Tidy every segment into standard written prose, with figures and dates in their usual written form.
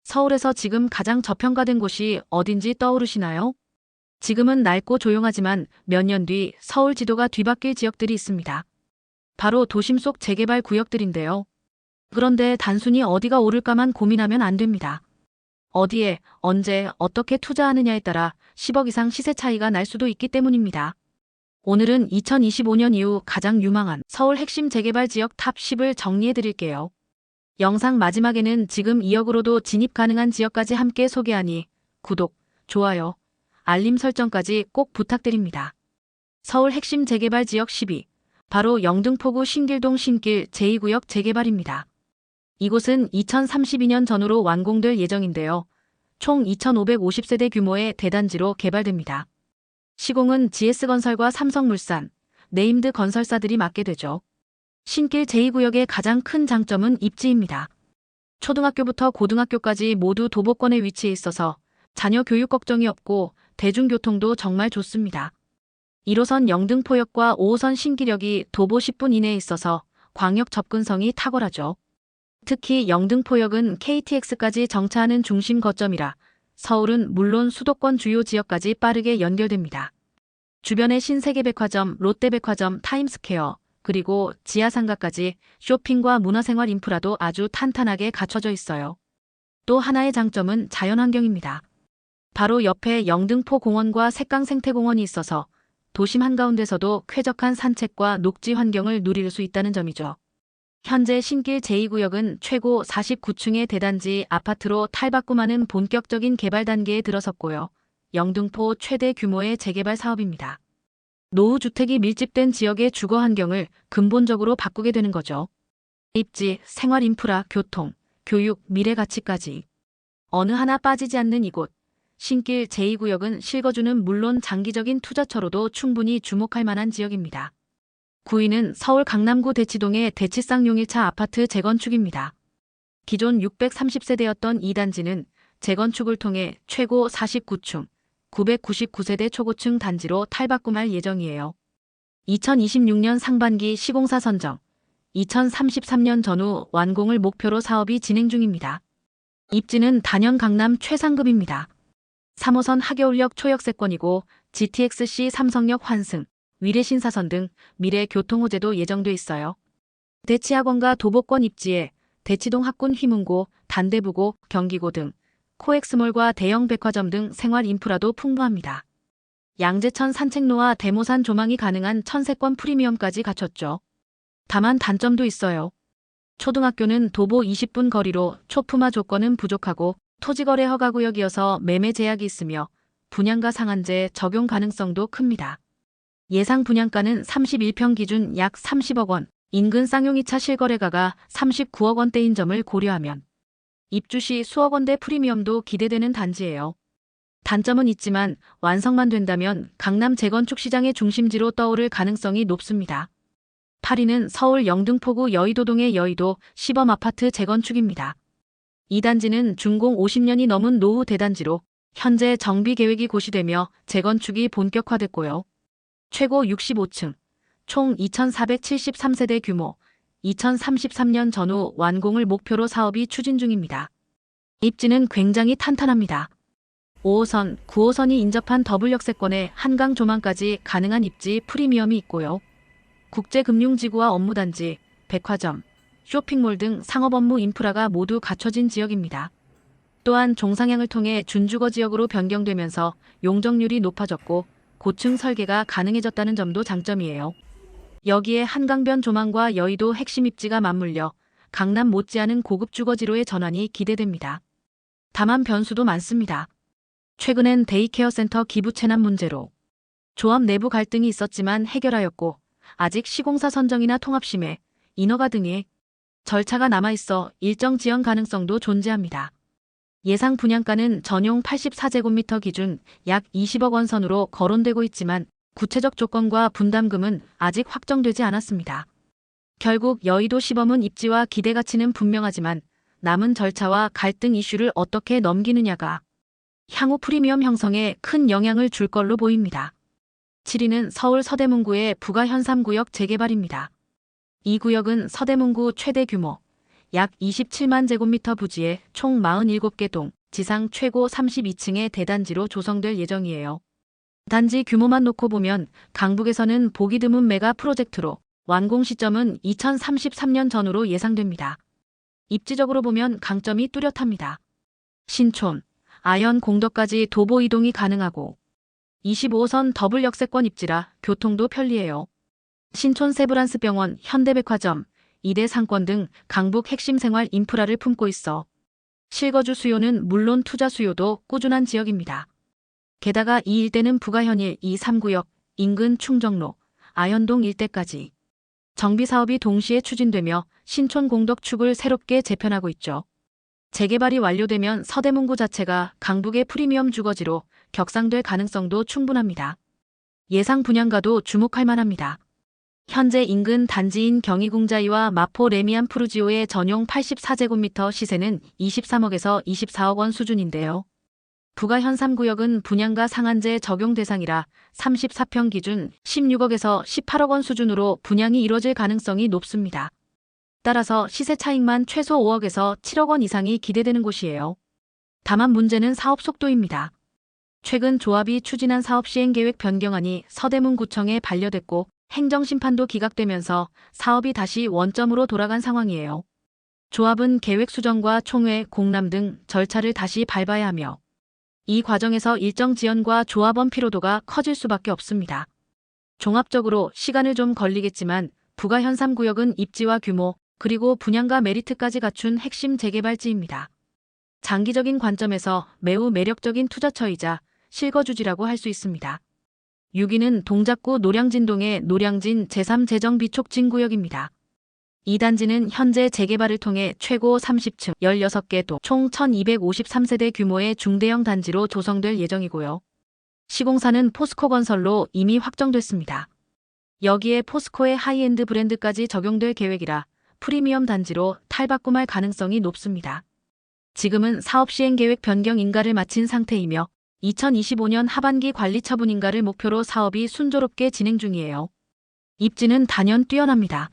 서울에서 지금 가장 저평가된 곳이 어딘지 떠오르시나요? 지금은 낡고 조용하지만 몇 년 뒤 서울 지도가 뒤바뀔 지역들이 있습니다. 바로 도심 속 재개발 구역들인데요. 그런데 단순히 어디가 오를까만 고민하면 안 됩니다. 어디에, 언제, 어떻게 투자하느냐에 따라 10억 이상 시세 차이가 날 수도 있기 때문입니다. 오늘은 2025년 이후 가장 유망한 서울 핵심 재개발 지역 탑 10을 정리해 드릴게요. 영상 마지막에는 지금 2억으로도 진입 가능한 지역까지 함께 소개하니 구독, 좋아요, 알림 설정까지 꼭 부탁드립니다. 서울 핵심 재개발 지역 10위, 바로 영등포구 신길동 신길 제2구역 재개발입니다. 이곳은 2032년 전후로 완공될 예정인데요. 총 2,550세대 규모의 대단지로 개발됩니다. 시공은 GS건설과 삼성물산, 네임드 건설사들이 맡게 되죠. 신길 제2구역의 가장 큰 장점은 입지입니다. 초등학교부터 고등학교까지 모두 도보권에 위치해 있어서 자녀 교육 걱정이 없고 대중교통도 정말 좋습니다. 1호선 영등포역과 5호선 신길역이 도보 10분 이내에 있어서 광역 접근성이 탁월하죠. 특히 영등포역은 KTX까지 정차하는 중심 거점이라 서울은 물론 수도권 주요 지역까지 빠르게 연결됩니다. 주변에 신세계백화점, 롯데백화점, 타임스퀘어, 그리고 지하상가까지 쇼핑과 문화생활 인프라도 아주 탄탄하게 갖춰져 있어요. 또 하나의 장점은 자연환경입니다. 바로 옆에 영등포 공원과 색강생태공원이 있어서 도심 한가운데서도 쾌적한 산책과 녹지 환경을 누릴 수 있다는 점이죠. 현재 신길 제2구역은 최고 49층의 대단지 아파트로 탈바꿈하는 본격적인 개발 단계에 들어섰고요. 영등포 최대 규모의 재개발 사업입니다. 노후주택이 밀집된 지역의 주거 환경을 근본적으로 바꾸게 되는 거죠. 입지, 생활 인프라, 교통, 교육, 미래 가치까지 어느 하나 빠지지 않는 이곳. 신길 제2구역은 실거주는 물론 장기적인 투자처로도 충분히 주목할 만한 지역입니다. 9위는 서울 강남구 대치동의 대치상 용일차 아파트 재건축입니다. 기존 630세대였던 이 단지는 재건축을 통해 최고 49층, 999세대 초고층 단지로 탈바꿈할 예정이에요. 2026년 상반기 시공사 선정, 2033년 전후 완공을 목표로 사업이 진행 중입니다. 입지는 단연 강남 최상급입니다. 3호선 하겨울역 초역세권이고 GTX-C 삼성역 환승, 위례신사선 등 미래 교통호재도 예정돼 있어요. 대치학원과 도보권 입지에 대치동 학군 휘문고, 단대부고, 경기고 등 코엑스몰과 대형 백화점 등 생활 인프라도 풍부합니다. 양재천 산책로와 대모산 조망이 가능한 천세권 프리미엄까지 갖췄죠. 다만 단점도 있어요. 초등학교는 도보 20분 거리로 초품화 조건은 부족하고 토지거래 허가구역이어서 매매 제약이 있으며 분양가 상한제 적용 가능성도 큽니다. 예상 분양가는 31평 기준 약 30억 원, 인근 쌍용이차 실거래가가 39억 원대인 점을 고려하면 입주 시 수억 원대 프리미엄도 기대되는 단지예요. 단점은 있지만 완성만 된다면 강남 재건축 시장의 중심지로 떠오를 가능성이 높습니다. 8위는 서울 영등포구 여의도동의 여의도 시범 아파트 재건축입니다. 이 단지는 준공 50년이 넘은 노후 대단지로 현재 정비 계획이 고시되며 재건축이 본격화됐고요. 최고 65층, 총 2,473세대 규모, 2033년 전후 완공을 목표로 사업이 추진 중입니다. 입지는 굉장히 탄탄합니다. 5호선, 9호선이 인접한 더블역세권에 한강 조망까지 가능한 입지 프리미엄이 있고요. 국제금융지구와 업무단지, 백화점, 쇼핑몰 등 상업 업무 인프라가 모두 갖춰진 지역입니다. 또한 종상향을 통해 준주거 지역으로 변경되면서 용적률이 높아졌고 고층 설계가 가능해졌다는 점도 장점이에요. 여기에 한강변 조망과 여의도 핵심 입지가 맞물려 강남 못지않은 고급 주거지로의 전환이 기대됩니다. 다만 변수도 많습니다. 최근엔 데이케어 센터 기부 체납 문제로 조합 내부 갈등이 있었지만 해결하였고 아직 시공사 선정이나 통합심해 인허가 등의 절차가 남아있어 일정 지연 가능성도 존재합니다. 예상 분양가는 전용 84제곱미터 기준 약 20억 원 선으로 거론되고 있지만 구체적 조건과 분담금은 아직 확정되지 않았습니다. 결국 여의도 시범은 입지와 기대 가치는 분명하지만 남은 절차와 갈등 이슈를 어떻게 넘기느냐가 향후 프리미엄 형성에 큰 영향을 줄 걸로 보입니다. 7위는 서울 서대문구의 부가 현삼구역 재개발입니다. 이 구역은 서대문구 최대 규모 약 27만 제곱미터 부지에 총 47개 동, 지상 최고 32층의 대단지로 조성될 예정이에요. 단지 규모만 놓고 보면 강북에서는 보기 드문 메가 프로젝트로 완공 시점은 2033년 전후로 예상됩니다. 입지적으로 보면 강점이 뚜렷합니다. 신촌, 아현 공덕까지 도보 이동이 가능하고 25호선 더블 역세권 입지라 교통도 편리해요. 신촌 세브란스 병원, 현대백화점, 이대 상권 등 강북 핵심 생활 인프라를 품고 있어 실거주 수요는 물론 투자 수요도 꾸준한 지역입니다. 게다가 이 일대는 부가현일 2, 3구역, 인근 충정로, 아현동 일대까지 정비사업이 동시에 추진되며 신촌 공덕축을 새롭게 재편하고 있죠. 재개발이 완료되면 서대문구 자체가 강북의 프리미엄 주거지로 격상될 가능성도 충분합니다. 예상 분양가도 주목할 만합니다. 현재 인근 단지인 경희궁자이와 마포 레미안 푸르지오의 전용 84제곱미터 시세는 23억에서 24억 원 수준인데요. 부가현 3구역은 분양가 상한제 적용 대상이라 34평 기준 16억에서 18억 원 수준으로 분양이 이뤄질 가능성이 높습니다. 따라서 시세 차익만 최소 5억에서 7억 원 이상이 기대되는 곳이에요. 다만 문제는 사업 속도입니다. 최근 조합이 추진한 사업 시행 계획 변경안이 서대문구청에 반려됐고 행정심판도 기각되면서 사업이 다시 원점으로 돌아간 상황이에요. 조합은 계획 수정과 총회, 공람 등 절차를 다시 밟아야 하며 이 과정에서 일정 지연과 조합원 피로도가 커질 수밖에 없습니다. 종합적으로 시간을 좀 걸리겠지만 부가현 3구역은 입지와 규모 그리고 분양가 메리트까지 갖춘 핵심 재개발지입니다. 장기적인 관점에서 매우 매력적인 투자처이자 실거주지라고 할 수 있습니다. 6위는 동작구 노량진동의 노량진 제3재정비촉진구역입니다. 이 단지는 현재 재개발을 통해 최고 30층 16개 동 총 1253세대 규모의 중대형 단지로 조성될 예정이고요. 시공사는 포스코 건설로 이미 확정됐습니다. 여기에 포스코의 하이엔드 브랜드까지 적용될 계획이라 프리미엄 단지로 탈바꿈할 가능성이 높습니다. 지금은 사업 시행 계획 변경 인가를 마친 상태이며 2025년 하반기 관리 처분 인가를 목표로 사업이 순조롭게 진행 중이에요. 입지는 단연 뛰어납니다.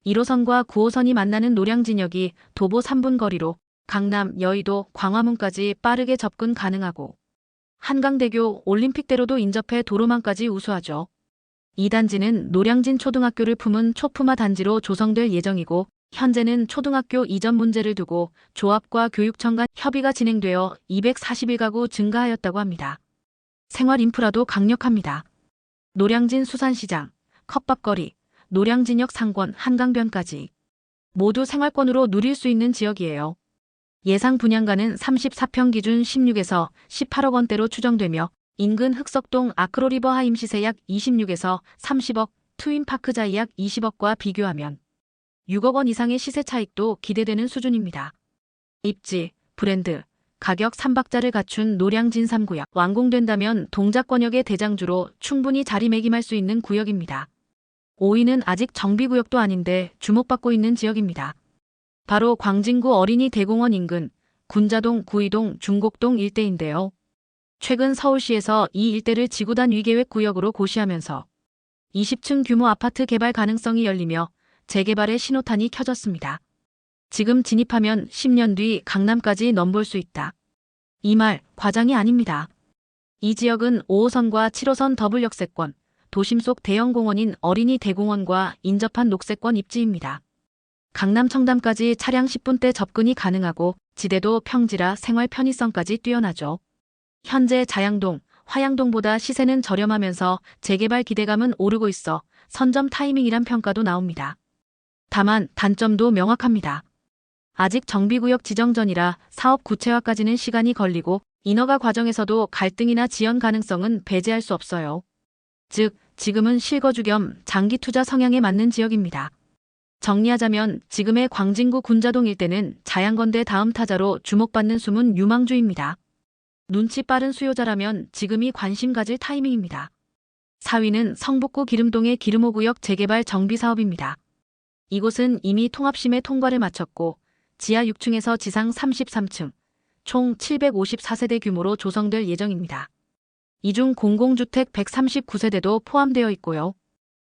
1호선과 9호선이 만나는 노량진역이 도보 3분 거리로 강남, 여의도, 광화문까지 빠르게 접근 가능하고 한강대교, 올림픽대로도 인접해 도로망까지 우수하죠. 이 단지는 노량진 초등학교를 품은 초품화 단지로 조성될 예정이고 현재는 초등학교 이전 문제를 두고 조합과 교육청 간 협의가 진행되어 241가구 증가하였다고 합니다. 생활 인프라도 강력합니다. 노량진 수산시장, 컵밥거리, 노량진역 상권, 한강변까지 모두 생활권으로 누릴 수 있는 지역이에요. 예상 분양가는 34평 기준 16에서 18억 원대로 추정되며 인근 흑석동 아크로리버 하임 시세 약 26에서 30억, 트윈파크자이 약 20억과 비교하면 6억 원 이상의 시세 차익도 기대되는 수준입니다. 입지, 브랜드, 가격 3박자를 갖춘 노량진 3구역. 완공된다면 동작권역의 대장주로 충분히 자리매김할 수 있는 구역입니다. 5위는 아직 정비구역도 아닌데 주목받고 있는 지역입니다. 바로 광진구 어린이 대공원 인근 군자동, 구이동, 중곡동 일대인데요. 최근 서울시에서 이 일대를 지구단 위계획 구역으로 고시하면서 20층 규모 아파트 개발 가능성이 열리며 재개발의 신호탄이 켜졌습니다. 지금 진입하면 10년 뒤 강남까지 넘볼 수 있다. 이 말 과장이 아닙니다. 이 지역은 5호선과 7호선 더블 역세권, 도심 속 대형 공원인 어린이 대공원과 인접한 녹색권 입지입니다. 강남 청담까지 차량 10분대 접근이 가능하고 지대도 평지라 생활 편의성까지 뛰어나죠. 현재 자양동, 화양동보다 시세는 저렴하면서 재개발 기대감은 오르고 있어 선점 타이밍이란 평가도 나옵니다. 다만 단점도 명확합니다. 아직 정비구역 지정 전이라 사업 구체화까지는 시간이 걸리고 인허가 과정에서도 갈등이나 지연 가능성은 배제할 수 없어요. 즉, 지금은 실거주 겸 장기 투자 성향에 맞는 지역입니다. 정리하자면 지금의 광진구 군자동 일대는 자양건대 다음 타자로 주목받는 숨은 유망주입니다. 눈치 빠른 수요자라면 지금이 관심 가질 타이밍입니다. 4위는 성북구 기름동의 기름호구역 재개발 정비사업입니다. 이곳은 이미 통합심의 통과를 마쳤고 지하 6층에서 지상 33층, 총 754세대 규모로 조성될 예정입니다. 이 중 공공주택 139세대도 포함되어 있고요.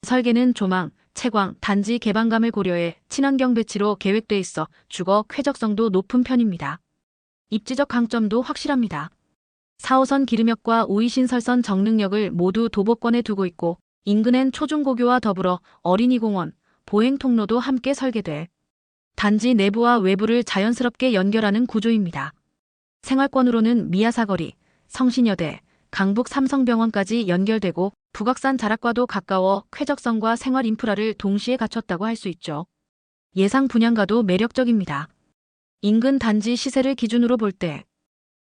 설계는 조망, 채광, 단지 개방감을 고려해 친환경 배치로 계획돼 있어 주거 쾌적성도 높은 편입니다. 입지적 강점도 확실합니다. 4호선 기름역과 우이신설선 정릉역을 모두 도보권에 두고 있고 인근엔 초중고교와 더불어 어린이공원, 보행통로도 함께 설계돼 단지 내부와 외부를 자연스럽게 연결하는 구조입니다. 생활권으로는 미아사거리, 성신여대, 강북 삼성병원까지 연결되고 북악산 자락과도 가까워 쾌적성과 생활 인프라를 동시에 갖췄다고 할 수 있죠. 예상 분양가도 매력적입니다. 인근 단지 시세를 기준으로 볼 때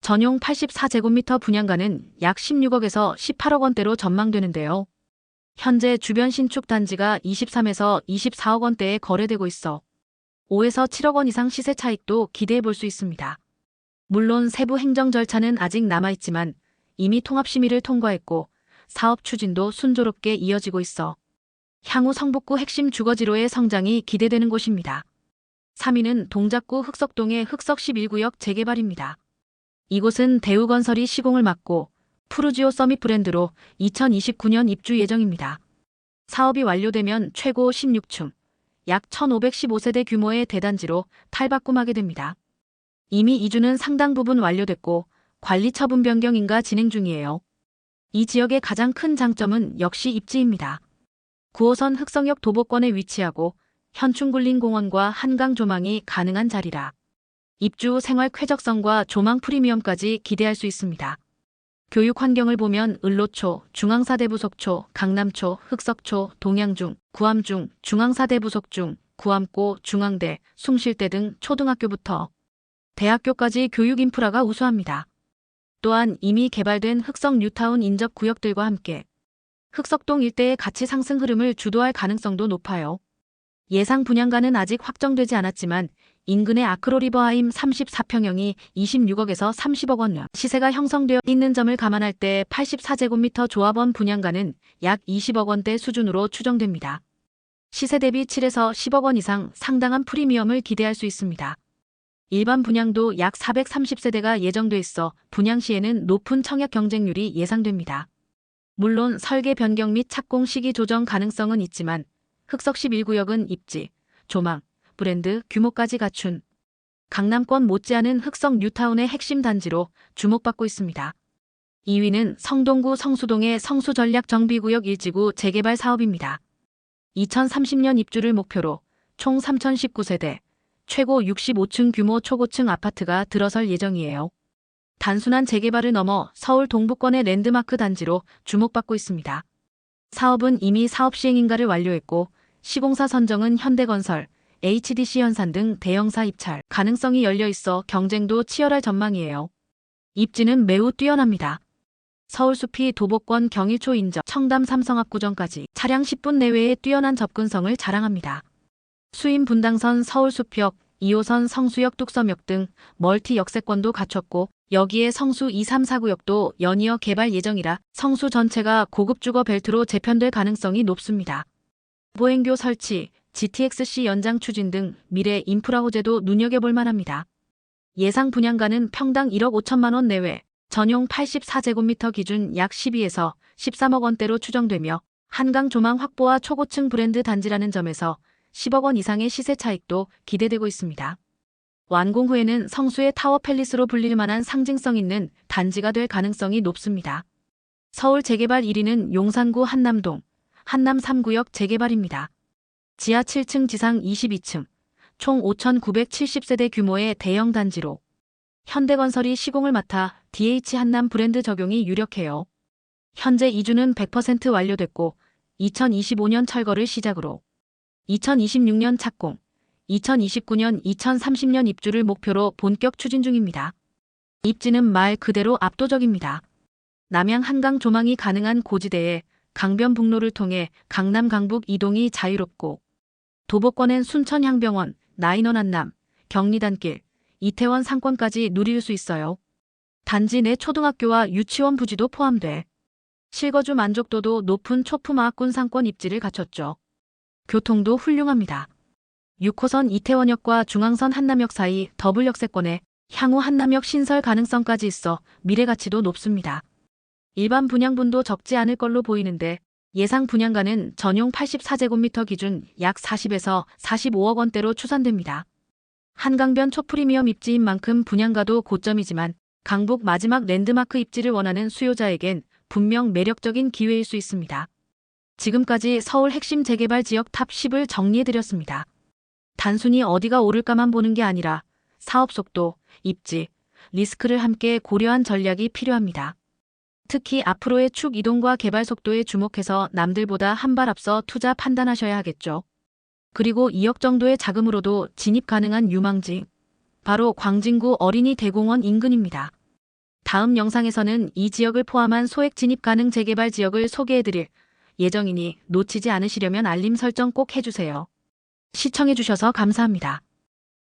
전용 84제곱미터 분양가는 약 16억에서 18억 원대로 전망되는데요. 현재 주변 신축 단지가 23에서 24억 원대에 거래되고 있어 5에서 7억 원 이상 시세 차익도 기대해 볼 수 있습니다. 물론 세부 행정 절차는 아직 남아있지만 이미 통합심의를 통과했고 사업 추진도 순조롭게 이어지고 있어 향후 성북구 핵심 주거지로의 성장이 기대되는 곳입니다. 3위는 동작구 흑석동의 흑석 11구역 재개발입니다. 이곳은 대우건설이 시공을 맡고 푸르지오 서밋 브랜드로 2029년 입주 예정입니다. 사업이 완료되면 최고 16층, 약 1515세대 규모의 대단지로 탈바꿈하게 됩니다. 이미 이주는 상당 부분 완료됐고 관리 처분 변경 인가 진행 중이에요. 이 지역의 가장 큰 장점은 역시 입지입니다. 9호선 흑성역 도보권에 위치하고 현충굴림공원과 한강 조망이 가능한 자리라 입주 후 생활 쾌적성과 조망 프리미엄까지 기대할 수 있습니다. 교육 환경을 보면 을로초, 중앙사대부속초, 강남초, 흑석초, 동양중, 구암중, 중앙사대부속중, 구암고, 중앙대, 숭실대 등 초등학교부터 대학교까지 교육 인프라가 우수합니다. 또한 이미 개발된 흑석 뉴타운 인접 구역들과 함께 흑석동 일대의 가치 상승 흐름을 주도할 가능성도 높아요. 예상 분양가는 아직 확정되지 않았지만 인근의 아크로리버하임 34평형이 26억에서 30억 원 시세가 형성되어 있는 점을 감안할 때 84제곱미터 조합원 분양가는 약 20억 원대 수준으로 추정됩니다. 시세 대비 7에서 10억 원 이상 상당한 프리미엄을 기대할 수 있습니다. 일반 분양도 약 430세대가 예정돼 있어 분양 시에는 높은 청약 경쟁률이 예상됩니다. 물론 설계 변경 및 착공 시기 조정 가능성은 있지만 흑석 11구역은 입지, 조망, 브랜드, 규모까지 갖춘 강남권 못지않은 흑석 뉴타운의 핵심 단지로 주목받고 있습니다. 2위는 성동구 성수동의 성수전략정비구역 1지구 재개발 사업입니다. 2030년 입주를 목표로 총 3019세대, 최고 65층 규모 초고층 아파트가 들어설 예정이에요. 단순한 재개발을 넘어 서울 동부권의 랜드마크 단지로 주목받고 있습니다. 사업은 이미 사업 시행인가를 완료했고 시공사 선정은 현대건설, HDC 현산 등 대형사 입찰 가능성이 열려 있어 경쟁도 치열할 전망이에요. 입지는 매우 뛰어납니다. 서울숲이 도보권 경일초 인접 청담 삼성압구정까지 차량 10분 내외의 뛰어난 접근성을 자랑합니다. 수임 분당선 서울숲역, 2호선 성수역 뚝섬역 등 멀티 역세권도 갖췄고 여기에 성수 2, 3, 4구역도 연이어 개발 예정이라 성수 전체가 고급 주거 벨트로 재편될 가능성이 높습니다. 보행교 설치, GTX-C 연장 추진 등 미래 인프라 호재도 눈여겨볼 만합니다. 예상 분양가는 평당 1억 5천만 원 내외, 전용 84제곱미터 기준 약 12에서 13억 원대로 추정되며 한강 조망 확보와 초고층 브랜드 단지라는 점에서 10억 원 이상의 시세 차익도 기대되고 있습니다. 완공 후에는 성수의 타워 팰리스로 불릴 만한 상징성 있는 단지가 될 가능성이 높습니다. 서울 재개발 1위는 용산구 한남동, 한남 3구역 재개발입니다. 지하 7층 지상 22층, 총 5,970세대 규모의 대형 단지로 현대건설이 시공을 맡아 DH 한남 브랜드 적용이 유력해요. 현재 이주는 100% 완료됐고 2025년 철거를 시작으로 2026년 착공, 2029년, 2030년 입주를 목표로 본격 추진 중입니다. 입지는 말 그대로 압도적입니다. 남양 한강 조망이 가능한 고지대에 강변북로를 통해 강남 강북 이동이 자유롭고 도보권엔 순천향병원, 나인원 한남, 경리단길, 이태원 상권까지 누릴 수 있어요. 단지 내 초등학교와 유치원 부지도 포함돼 실거주 만족도도 높은 초품화학군 상권 입지를 갖췄죠. 교통도 훌륭합니다. 6호선 이태원역과 중앙선 한남역 사이 더블 역세권에 향후 한남역 신설 가능성까지 있어 미래 가치도 높습니다. 일반 분양분도 적지 않을 걸로 보이는데 예상 분양가는 전용 84제곱미터 기준 약 40에서 45억 원대로 추산됩니다. 한강변 초프리미엄 입지인 만큼 분양가도 고점이지만 강북 마지막 랜드마크 입지를 원하는 수요자에겐 분명 매력적인 기회일 수 있습니다. 지금까지 서울 핵심 재개발 지역 탑 10을 정리해드렸습니다. 단순히 어디가 오를까만 보는 게 아니라 사업 속도, 입지, 리스크를 함께 고려한 전략이 필요합니다. 특히 앞으로의 축 이동과 개발 속도에 주목해서 남들보다 한 발 앞서 투자 판단하셔야 하겠죠. 그리고 2억 정도의 자금으로도 진입 가능한 유망지, 바로 광진구 어린이 대공원 인근입니다. 다음 영상에서는 이 지역을 포함한 소액 진입 가능 재개발 지역을 소개해드릴 예정이니 놓치지 않으시려면 알림 설정 꼭 해주세요. 시청해주셔서 감사합니다.